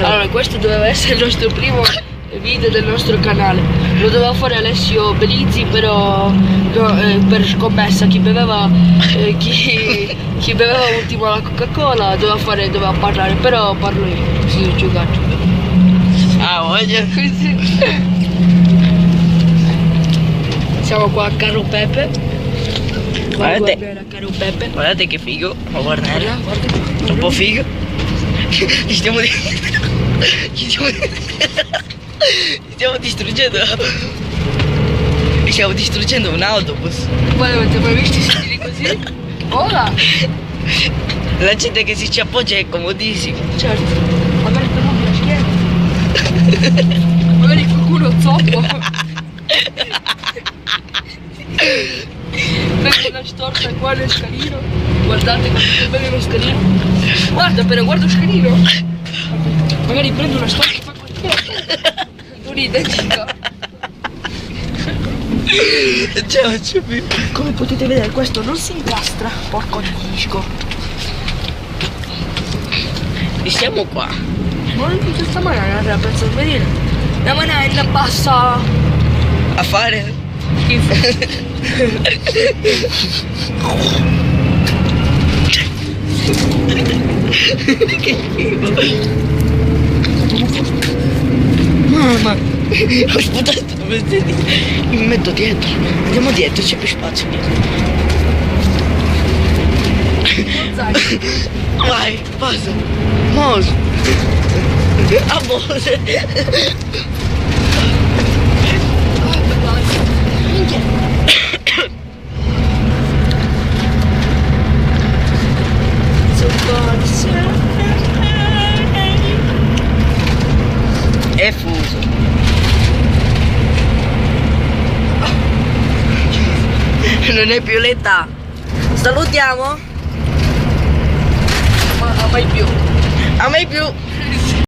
Allora, questo doveva essere il nostro primo video del nostro canale. Lo doveva fare Alessio Belizzi, però no, per scommessa chi beveva ultimo la Coca-Cola doveva parlare, però parlo io, così ho giocato. Ah, voglio. Siamo qua a Caro Pepe. Guardate. A Caro Pepe. Guardate che figo, ma guardate. Guarda. Un po' figo. Ci stiamo distruggendo. Stiamo distruggendo un autobus. Voi avete mai visto stili così? Ora? La gente che si ci appoggia è comodissimo. Certo. Magari per la schiena. Magari qualcuno zoppo. Prendo una storta qua nel scalino. Guardate come bene lo scalino. Guarda però, guarda lo scalino. Magari prendo una storta e fa così. Non identica. Come potete vedere questo non si incastra. Porco disco. E siamo qua. Ma non questa banana la penso a venire. La banana passa A fare? schifo. Che schifo. Mamma, ho sputato il vestito. Mi metto dietro. Andiamo dietro, c'è più spazio dietro. Vai, passa. Mos. A Mose. È fuso. Non è più l'età. Salutiamo. Ma mai più. A mai più.